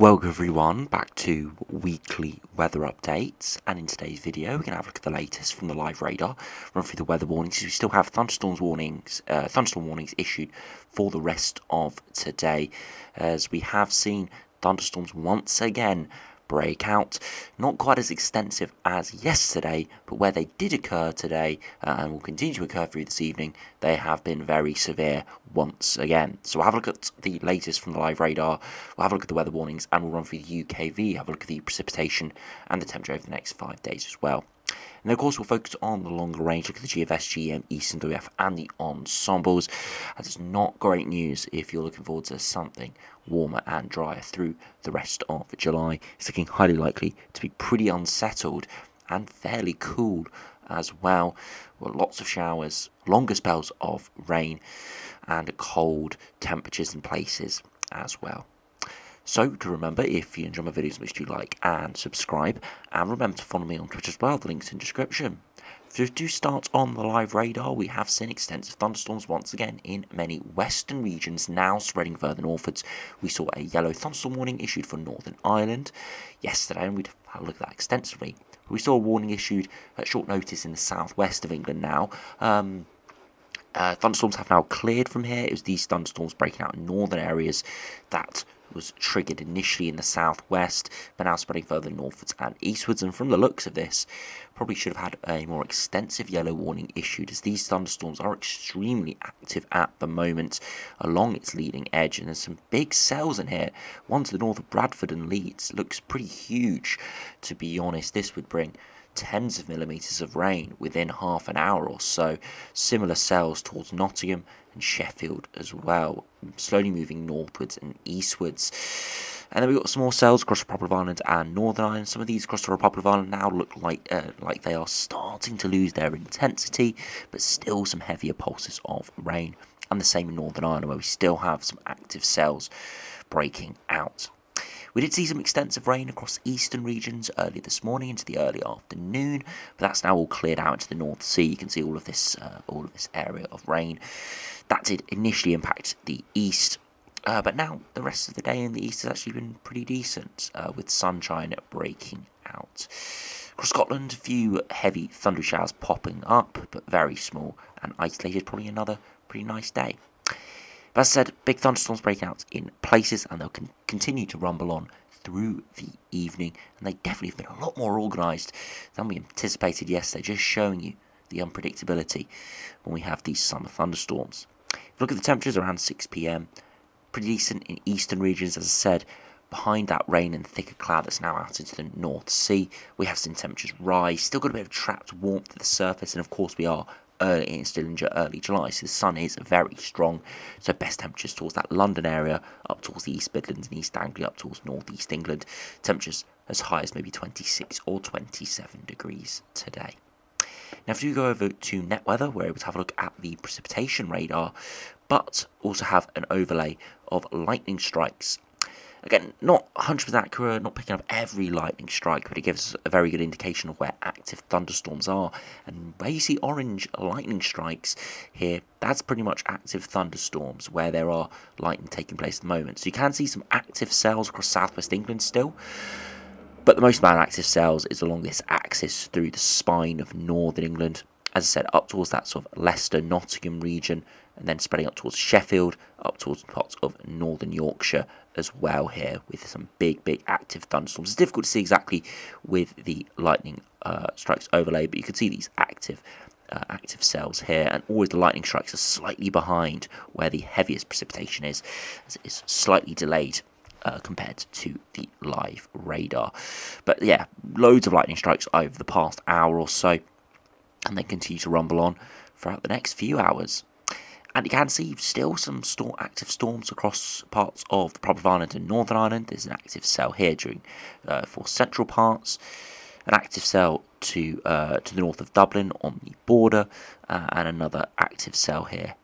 Welcome everyone back to weekly weather updates, and in today's video we're going to have a look at the latest from the live radar, run through the weather warnings. We still have thunderstorm warnings issued for the rest of today, as we have seen thunderstorms once again break out. Not quite as extensive as yesterday, but where they did occur today and will continue to occur through this evening, they have been very severe once again. So we'll have a look at the latest from the live radar, we'll have a look at the weather warnings, and we'll run through the UKV, have a look at the precipitation and the temperature over the next 5 days as well. And then of course we'll focus on the longer range, look at the GFS, GM, Eastern WF and the ensembles. That is not great news if you're looking forward to something warmer and drier through the rest of July. It's looking highly likely to be pretty unsettled and fairly cool as well. Lots of showers, longer spells of rain and cold temperatures in places as well. So, to remember, if you enjoy my videos, make sure you like and subscribe, and remember to follow me on Twitter as well, the link's in the description. So to start on the live radar, we have seen extensive thunderstorms once again in many western regions, now spreading further northwards. We saw a yellow thunderstorm warning issued for Northern Ireland yesterday, and we'd have a look at that extensively. We saw a warning issued at short notice in the southwest of England now. Thunderstorms have now cleared from here. It was these thunderstorms breaking out in northern areas that was triggered initially in the southwest, but now spreading further northwards and eastwards. And from the looks of this, probably should have had a more extensive yellow warning issued, as these thunderstorms are extremely active at the moment along its leading edge. And there's some big cells in here. One to the north of Bradford and Leeds looks pretty huge, to be honest. This would bring tens of millimetres of rain within half an hour or so. Similar cells towards Nottingham and Sheffield as well, slowly moving northwards and eastwards. And then we've got some more cells across the Republic of Ireland and Northern Ireland. Some of these across the Republic of Ireland now look like they are starting to lose their intensity, but still some heavier pulses of rain. And the same in Northern Ireland, where we still have some active cells breaking out. We did see some extensive rain across eastern regions early this morning into the early afternoon, but that's now all cleared out into the North Sea. You can see all of this area of rain. That did initially impact the east, but now the rest of the day in the east has actually been pretty decent, with sunshine breaking out. Across Scotland, a few heavy thundery showers popping up, but very small and isolated. Probably another pretty nice day. But as I said, big thunderstorms breaking out in places, and they'll continue to rumble on through the evening, and they definitely have been a lot more organised than we anticipated yesterday, just showing you the unpredictability when we have these summer thunderstorms. If you look at the temperatures around 6 PM, pretty decent in eastern regions, as I said. Behind that rain and thicker cloud that's now out into the North Sea, we have seen temperatures rise, still got a bit of trapped warmth at the surface, and of course we are still in early July, so the sun is very strong. So best temperatures towards that London area, up towards the East Midlands and East Anglia, up towards North East England. Temperatures as high as maybe 26 or 27 degrees today. Now if you go over to net weather, we're able to have a look at the precipitation radar, but also have an overlay of lightning strikes. Again, not 100% accurate, not picking up every lightning strike, but it gives us a very good indication of where active thunderstorms are. And where you see orange lightning strikes here, that's pretty much active thunderstorms, where there are lightning taking place at the moment. So you can see some active cells across southwest England still, but the most amount of active cells is along this axis through the spine of northern England. As I said, up towards that sort of Leicester, Nottingham region, and then spreading up towards Sheffield, up towards parts of northern Yorkshire as well here, with some big active thunderstorms. It's difficult to see exactly with the lightning strikes overlay, but you can see these active cells here, and always the lightning strikes are slightly behind where the heaviest precipitation is, as it is slightly delayed compared to the live radar. But yeah, loads of lightning strikes over the past hour or so, and they continue to rumble on throughout the next few hours. And you can see still some active storms across parts of the Republic of Ireland and Northern Ireland. There's an active cell here for central parts, an active cell to the north of Dublin on the border, and another active cell here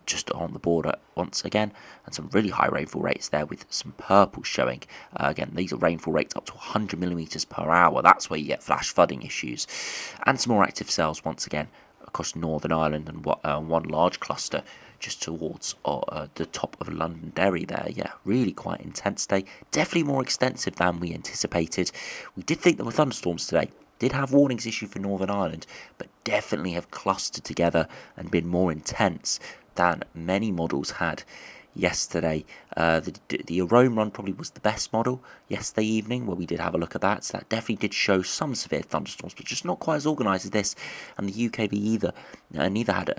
just on the border once again, and some really high rainfall rates there with some purple showing. Again, these are rainfall rates up to 100 millimetres per hour. That's where you get flash flooding issues. And some more active cells once again across Northern Ireland, and one large cluster just towards the top of Londonderry there. Yeah, really quite intense day. Definitely more extensive than we anticipated. We did think there were thunderstorms today. Did have warnings issued for Northern Ireland, but definitely have clustered together and been more intense than many models had yesterday. The Arome run probably was the best model yesterday evening, where we did have a look at that. So that definitely did show some severe thunderstorms, but just not quite as organised as this. And the UKV neither had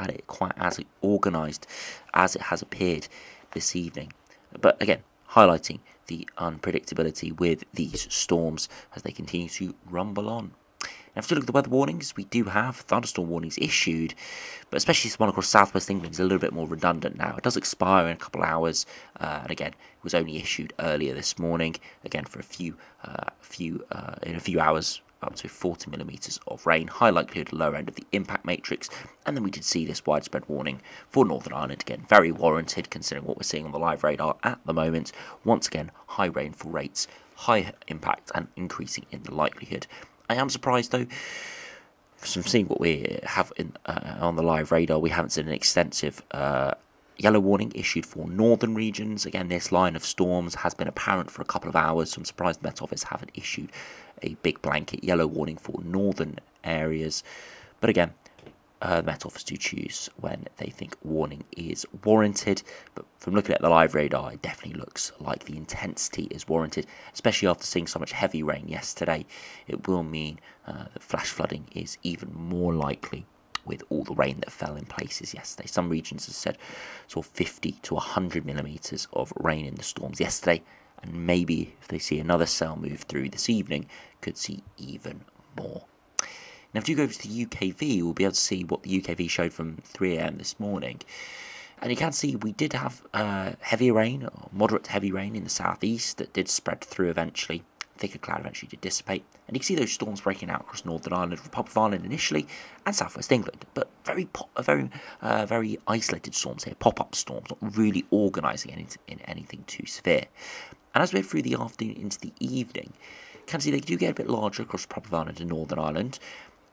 it quite as organised as it has appeared this evening. But again, highlighting the unpredictability with these storms as they continue to rumble on. Now, if you look at the weather warnings, we do have thunderstorm warnings issued, but especially this one across southwest England is a little bit more redundant now. It does expire in a couple of hours, and again, it was only issued earlier this morning, again for in a few hours, up to 40 millimetres of rain, high likelihood lower end of the impact matrix, and then we did see this widespread warning for Northern Ireland, again very warranted considering what we're seeing on the live radar at the moment. Once again, high rainfall rates, high impact, and increasing in the likelihood. I am surprised though, from seeing what we have on the live radar, we haven't seen an extensive yellow warning issued for northern regions. Again, this line of storms has been apparent for a couple of hours, so I'm surprised the Met Office haven't issued a big blanket yellow warning for northern areas. But again, the Met Office do choose when they think warning is warranted. But from looking at the live radar, it definitely looks like the intensity is warranted, especially after seeing so much heavy rain yesterday. It will mean that flash flooding is even more likely with all the rain that fell in places yesterday. Some regions, as I said, saw 50 to 100 millimetres of rain in the storms yesterday, and maybe if they see another cell move through this evening, could see even more. Now, if you go over to the UKV, we'll be able to see what the UKV showed from 3 AM this morning. And you can see we did have heavy rain, or moderate to heavy rain in the southeast that did spread through eventually. Thicker cloud eventually did dissipate. And you can see those storms breaking out across Northern Ireland, Republic of Ireland initially, and southwest England. But very isolated storms here, pop-up storms, not really organising anything too severe. And as we head through the afternoon into the evening, you can see they do get a bit larger across Republic of Ireland and Northern Ireland.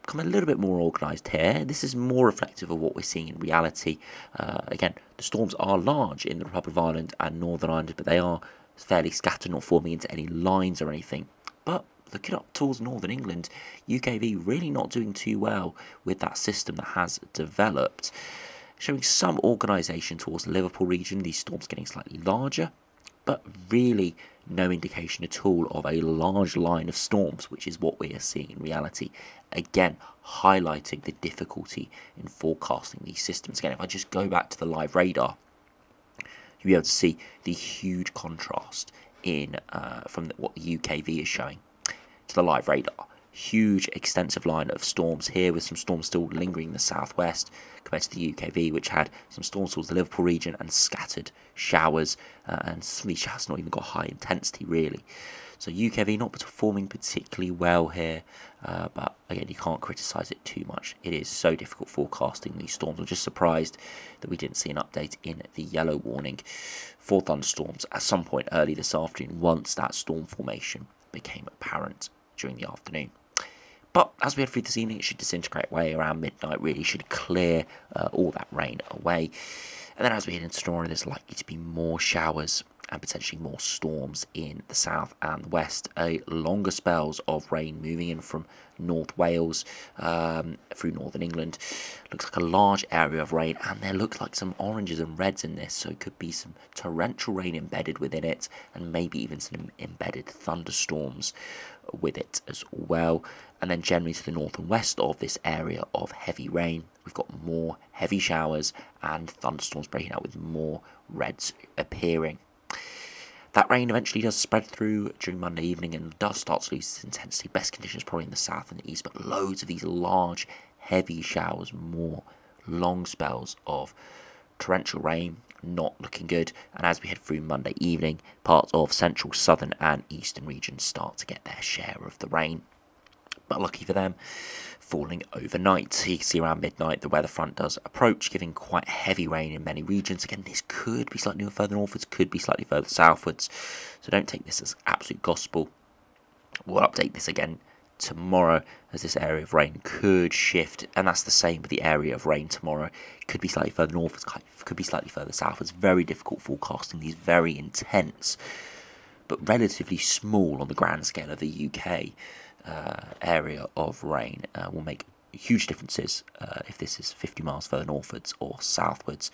Become a little bit more organised here. This is more reflective of what we're seeing in reality. Again, the storms are large in the Republic of Ireland and Northern Ireland, but they are fairly scattered, not forming into any lines or anything. But looking up towards Northern England, UKV really not doing too well with that system that has developed. Showing some organisation towards the Liverpool region, these storms getting slightly larger, but really no indication at all of a large line of storms, which is what we are seeing in reality. Again, highlighting the difficulty in forecasting these systems. Again, if I just go back to the live radar, you'll be able to see the huge contrast in from what the UKV is showing to the live radar. Huge extensive line of storms here, with some storms still lingering in the southwest compared to the UKV, which had some storms towards the Liverpool region and scattered showers, and some of these showers not even got high intensity really. So UKV not performing particularly well here, but again, you can't criticise it too much. It is so difficult forecasting these storms. I'm just surprised that we didn't see an update in the yellow warning for thunderstorms at some point early this afternoon, once that storm formation became apparent during the afternoon. But as we head through this evening, it should disintegrate away around midnight, really should clear all that rain away. And then as we head into tomorrow, there's likely to be more showers and potentially more storms in the south and the west. Longer spells of rain moving in from North Wales through northern England. Looks like a large area of rain, and there looks like some oranges and reds in this, so it could be some torrential rain embedded within it, and maybe even some embedded thunderstorms with it as well. And then generally to the north and west of this area of heavy rain, we've got more heavy showers and thunderstorms breaking out with more reds appearing. That rain eventually does spread through during Monday evening and does start to lose its intensity. Best conditions probably in the south and the east, but loads of these large, heavy showers, more long spells of torrential rain, not looking good. And as we head through Monday evening, parts of central, southern and eastern regions start to get their share of the rain. But lucky for them, falling overnight. You can see around midnight the weather front does approach, giving quite heavy rain in many regions. Again, this could be slightly further northwards, could be slightly further southwards, so don't take this as absolute gospel. We'll update this again tomorrow, as this area of rain could shift, and that's the same with the area of rain tomorrow. It could be slightly further north, it could be slightly further south. It's very difficult forecasting these very intense but relatively small on the grand scale of the UK area of rain. Will make huge differences if this is 50 miles further northwards or southwards,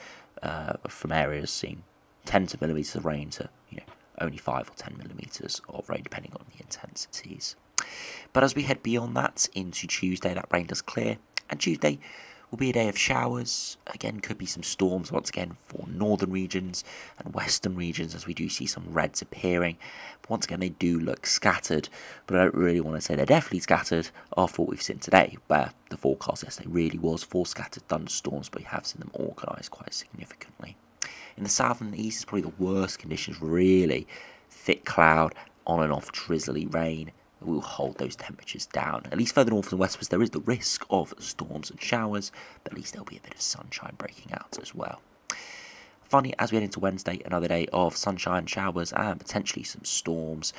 from areas seeing tens of millimetres of rain to only 5 or 10 millimetres of rain, depending on the intensities. But as we head beyond that into Tuesday, that rain does clear, and Tuesday will be a day of showers. Again, could be some storms once again for northern regions and western regions, as we do see some reds appearing. But once again, they do look scattered, but I don't really want to say they're definitely scattered after what we've seen today, where the forecast yesterday really was for scattered thunderstorms, but we have seen them organised quite significantly. In the south and the east, it's probably the worst conditions, really. Thick cloud, on and off drizzly rain. Will hold those temperatures down. At least further north and westwards, there is the risk of storms and showers, but at least there'll be a bit of sunshine breaking out as well. Finally, as we head into Wednesday, another day of sunshine, showers, and potentially some storms.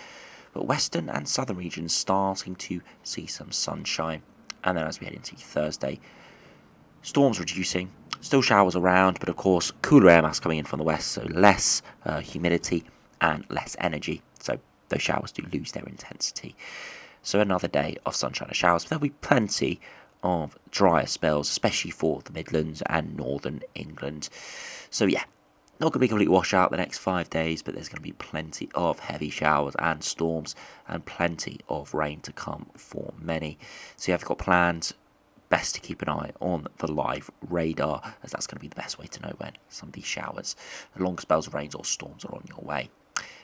But western and southern regions starting to see some sunshine. And then as we head into Thursday, storms reducing, still showers around, but of course cooler air mass coming in from the west, so less humidity and less energy. So those showers do lose their intensity. So another day of sunshine and showers, but there'll be plenty of drier spells, especially for the Midlands and northern England. So yeah, not going to be a complete washout the next 5 days, but there's going to be plenty of heavy showers and storms and plenty of rain to come for many. So if you've got plans, best to keep an eye on the live radar, as that's going to be the best way to know when some of these showers, long spells of rains or storms are on your way.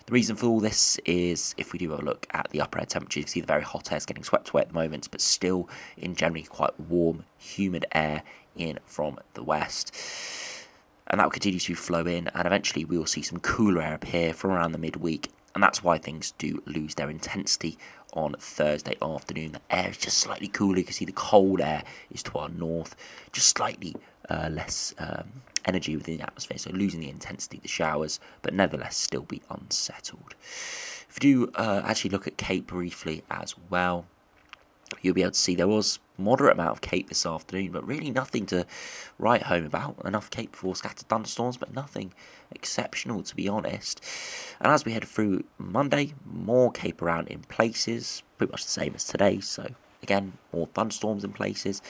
The reason for all this is, if we do have a look at the upper air temperatures, you can see the very hot air is getting swept away at the moment, but still in generally quite warm, humid air in from the west. And that will continue to flow in, and eventually we will see some cooler air appear from around the midweek. And that's why things do lose their intensity on Thursday afternoon. The air is just slightly cooler. You can see the cold air is to our north, just slightly less energy within the atmosphere, so losing the intensity of the showers, but nevertheless still be unsettled. If you do actually look at Cape briefly as well, you'll be able to see there was moderate amount of Cape this afternoon, but really nothing to write home about. Enough Cape for scattered thunderstorms, but nothing exceptional, to be honest. And as we head through Monday, more Cape around in places, pretty much the same as today, so again, more thunderstorms in places.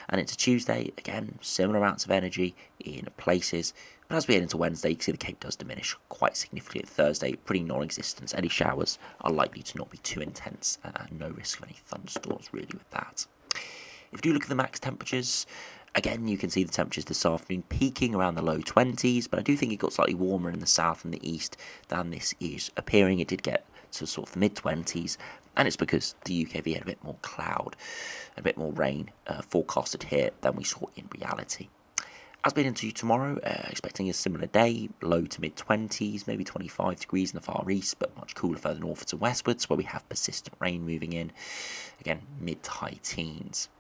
And into Tuesday, again, similar amounts of energy in places. But as we head into Wednesday, you can see the Cape does diminish quite significantly. At Thursday, pretty non-existent. Any showers are likely to not be too intense. No risk of any thunderstorms, really, with that. If you do look at the max temperatures, again, you can see the temperatures this afternoon peaking around the low 20s. But I do think it got slightly warmer in the south and the east than this is appearing. It did get to sort of the mid-20s. And it's because the UKV had a bit more cloud, a bit more rain forecasted here than we saw in reality. As we head into tomorrow, expecting a similar day, low to mid-20s, maybe 25 degrees in the far east, but much cooler further northwards and westwards, where we have persistent rain moving in. Again, mid to high teens.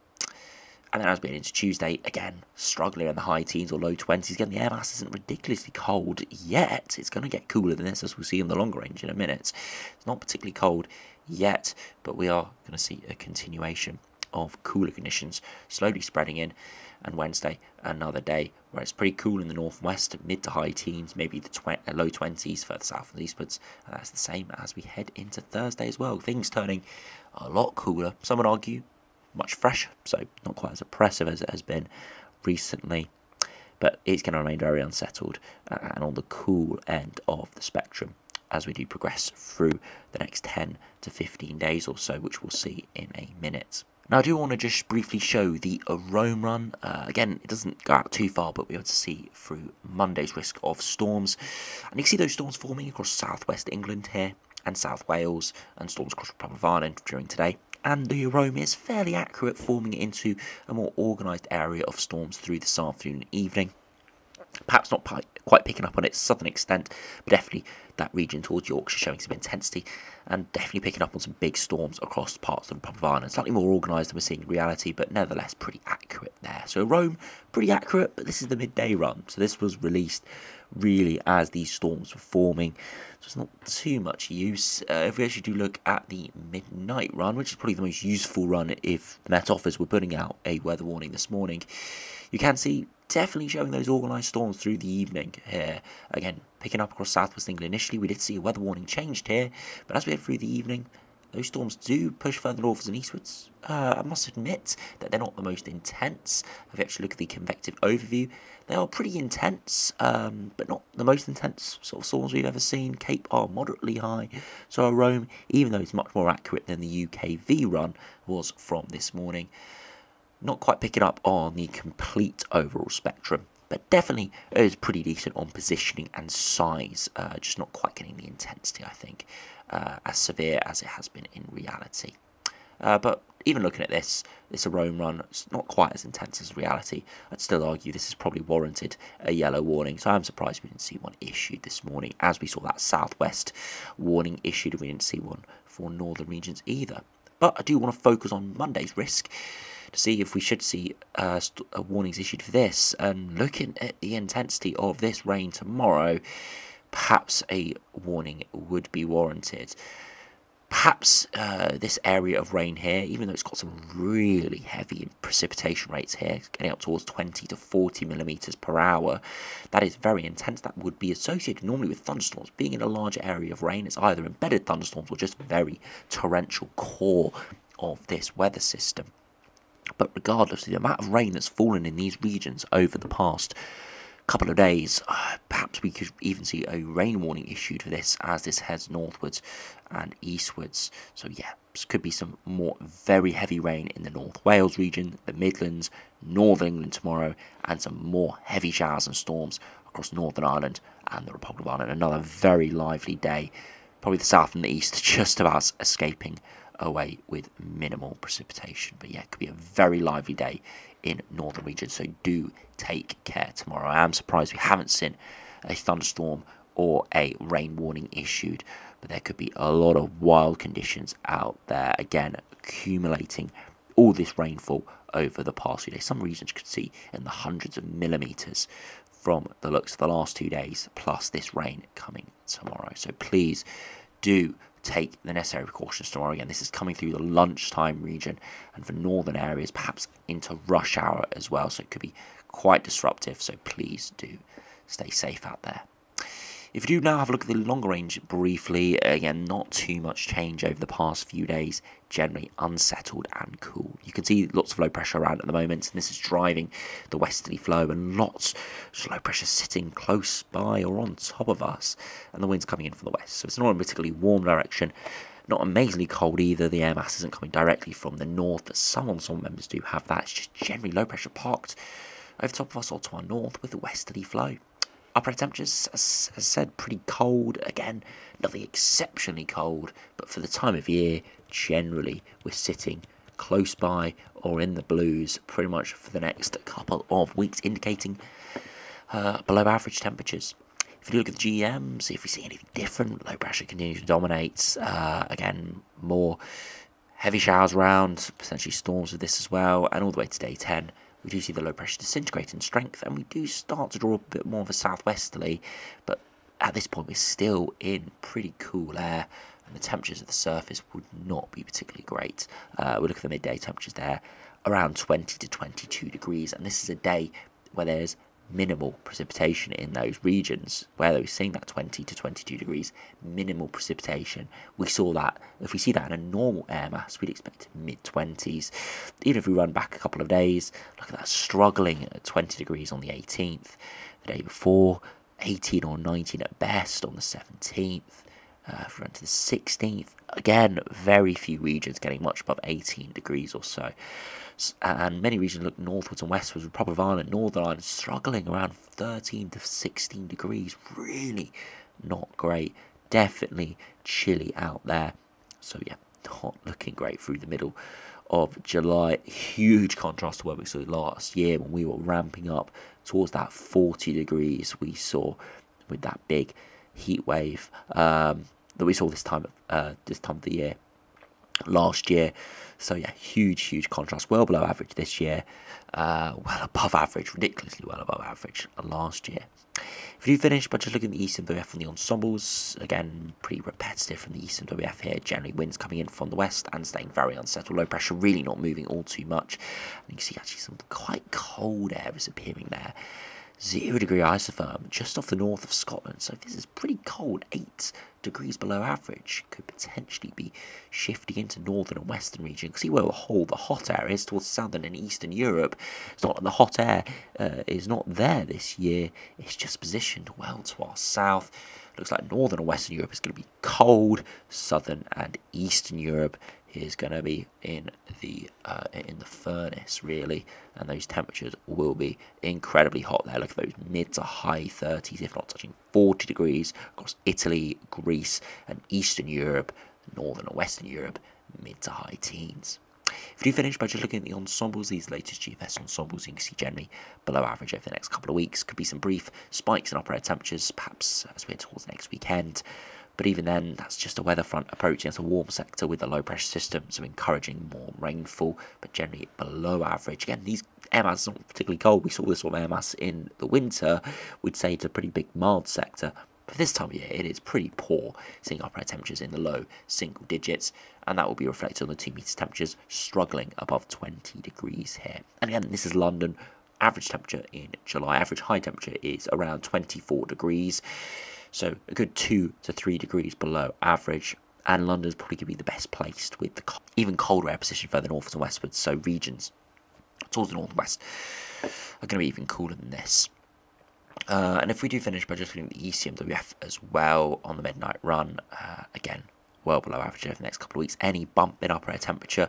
And then as we head into Tuesday, again, struggling in the high teens or low 20s. Again, the air mass isn't ridiculously cold yet. It's going to get cooler than this, as we'll see in the longer range in a minute. It's not particularly cold yet, but we are going to see a continuation of cooler conditions slowly spreading in. And Wednesday, another day where it's pretty cool in the northwest, mid to high teens, maybe the low 20s further south and eastwards. And that's the same as we head into Thursday as well. Things turning a lot cooler. Some would argue much fresher, so not quite as oppressive as it has been recently. But it's going to remain very unsettled and on the cool end of the spectrum as we do progress through the next 10 to 15 days or so, which we'll see in a minute. Now, I do want to just briefly show the Rome run. Again, it doesn't go out too far, but we're able to see through Monday's risk of storms. And you can see those storms forming across southwest England here and South Wales, and storms across the Republic of Ireland during today. And the Rome is fairly accurate, forming into a more organised area of storms through this afternoon and evening. Perhaps not quite picking up on its southern extent, but definitely that region towards Yorkshire showing some intensity, and definitely picking up on some big storms across parts of the Republic of Ireland. Slightly more organised than we're seeing in reality, but nevertheless pretty accurate there. So Rome, pretty accurate, but this is the midday run. So this was released really as these storms were forming. So it's not too much use. If we actually do look at the midnight run, which is probably the most useful run if the Met Office were putting out a weather warning this morning, you can see definitely showing those organised storms through the evening here. Again, picking up across southwest England initially. We did see a weather warning changed here, but as we head through the evening, those storms do push further northwards and eastwards. I must admit that they're not the most intense. If you actually look at the convective overview, they are pretty intense, but not the most intense sort of storms we've ever seen. Cape are moderately high, so Rome, even though it's much more accurate than the UKV run was from this morning, not quite picking up on the complete overall spectrum, but definitely is pretty decent on positioning and size, just not quite getting the intensity, I think, as severe as it has been in reality. But even looking at this Rome run, it's not quite as intense as reality. I'd still argue this is probably warranted a yellow warning, so I'm surprised we didn't see one issued this morning, as we saw that southwest warning issued, and we didn't see one for northern regions either. But I do want to focus on Monday's risk to see if we should see warnings issued for this. And looking at the intensity of this rain tomorrow, perhaps a warning would be warranted. Perhaps this area of rain here, even though it's got some really heavy precipitation rates here, getting up towards 20 to 40 millimetres per hour, that is very intense. That would be associated normally with thunderstorms. Being in a larger area of rain, it's either embedded thunderstorms or just very torrential core of this weather system. But regardless, the amount of rain that's fallen in these regions over the past couple of days, perhaps we could even see a rain warning issued for this as this heads northwards and eastwards. So yeah, this could be some more very heavy rain in the North Wales region, the Midlands, Northern England tomorrow, and some more heavy showers and storms across Northern Ireland and the Republic of Ireland. Another very lively day, probably the south and the east just about escaping away with minimal precipitation. But yeah, it could be a very lively day in northern regions, so do take care tomorrow. I am surprised we haven't seen a thunderstorm or a rain warning issued, but there could be a lot of wild conditions out there, again accumulating all this rainfall over the past few days. Some regions could see in the hundreds of millimetres from the looks of the last 2 days, plus this rain coming tomorrow. So please do take the necessary precautions tomorrow. Again, this is coming through the lunchtime region, and for northern areas perhaps into rush hour as well, so it could be quite disruptive, so please do stay safe out there. If you do now have a look at the longer range briefly, again, not too much change over the past few days, generally unsettled and cool. You can see lots of low pressure around at the moment, and this is driving the westerly flow, and lots of low pressure sitting close by or on top of us, and the wind's coming in from the west. So it's not a particularly warm direction, not amazingly cold either. The air mass isn't coming directly from the north, but some ensemble members do have that. It's just generally low pressure parked over top of us or to our north with the westerly flow. Upper temperatures, as said, pretty cold. Again, nothing exceptionally cold, but for the time of year, generally, we're sitting close by or in the blues pretty much for the next couple of weeks, indicating below average temperatures. If you look at the GMs, if we see anything different, low pressure continues to dominate. Again, more heavy showers around, potentially storms with this as well, and all the way to day 10. We do see the low pressure disintegrate in strength, and we do start to draw up a bit more of a southwesterly, but at this point we're still in pretty cool air, and the temperatures of the surface would not be particularly great. We look at the midday temperatures there, around 20 to 22 degrees, and this is a day where there's minimal precipitation in those regions, where we're seeing that 20 to 22 degrees, minimal precipitation. We saw that, if we see that in a normal air mass, we'd expect mid-20s. Even if we run back a couple of days, look at that, struggling at 20 degrees on the 18th, the day before, 18 or 19 at best on the 17th. If we run to the 16th, again, very few regions getting much above 18 degrees or so. And many regions look northwards and westwards. Republic of Ireland, Northern Ireland struggling around 13 to 16 degrees. Really not great. Definitely chilly out there. So yeah, not looking great through the middle of July. Huge contrast to what we saw last year when we were ramping up towards that 40 degrees we saw with that big heat wave that we saw this time of the year last year. So yeah, huge contrast. Well below average this year, well above average, ridiculously well above average last year. If you finish by just looking at the Eastern WF and the ensembles, again, pretty repetitive from the Eastern WF here. Generally winds coming in from the west and staying very unsettled. Low pressure really not moving all too much. And you can see actually some quite cold air is appearing there. 0 degree isotherm just off the north of Scotland. So this is pretty cold, 8 degrees below average. Could potentially be shifting into northern and western region. You can see where the hot air is towards southern and eastern Europe. It's not that the hot air is not there this year. It's just positioned well to our south. Looks like northern and western Europe is going to be cold. Southern and eastern Europe is going to be in the furnace, really, and those temperatures will be incredibly hot there. Look at those mid to high 30s, if not touching 40 degrees across Italy, Greece, and Eastern Europe. Northern and Western Europe, mid to high teens. If you do finish by just looking at the ensembles, these latest GFS ensembles, you can see generally below average over the next couple of weeks. Could be some brief spikes in upper air temperatures, perhaps as we head towards next weekend. But even then, that's just a weather front approaching as a warm sector with a low pressure system, so encouraging more rainfall, but generally below average. Again, these air masses are not particularly cold. We saw this sort of air mass in the winter. We'd say it's a pretty big mild sector. But this time of year, it is pretty poor, seeing upper air temperatures in the low single digits, and that will be reflected on the 2 metre temperatures, struggling above 20 degrees here. And again, this is London. Average temperature in July, average high temperature is around 24 degrees. So a good 2 to 3 degrees below average, and London's probably going to be the best placed with the even colder air position further northwards and westwards. So regions towards the north and west are going to be even cooler than this. And if we do finish by just looking at the ECMWF as well on the midnight run, again, well below average over the next couple of weeks. Any bump in upper air temperature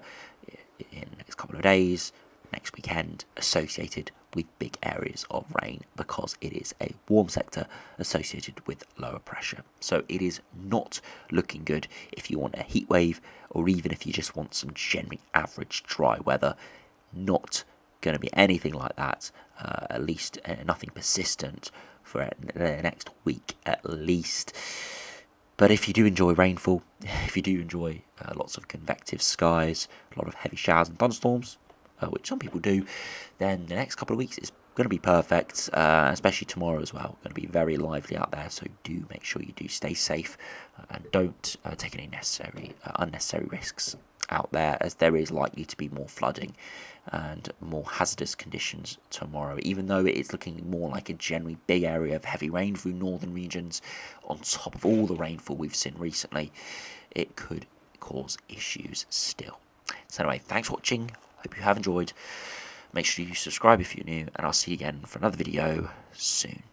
in the next couple of days, next weekend, associated with big areas of rain because it is a warm sector associated with lower pressure. So it is not looking good if you want a heat wave, or even if you just want some generally average dry weather. Not going to be anything like that, at least nothing persistent for the next week at least. But if you do enjoy rainfall, if you do enjoy lots of convective skies, a lot of heavy showers and thunderstorms, which some people do, then the next couple of weeks is going to be perfect, especially tomorrow as well. Going to be very lively out there, so do make sure you do stay safe and don't take any unnecessary risks out there, as there is likely to be more flooding and more hazardous conditions tomorrow, even though it is looking more like a generally big area of heavy rain through northern regions. On top of all the rainfall we've seen recently, it could cause issues still. So anyway, thanks for watching. Hope you have enjoyed. Make sure you subscribe if you're new, and I'll see you again for another video soon.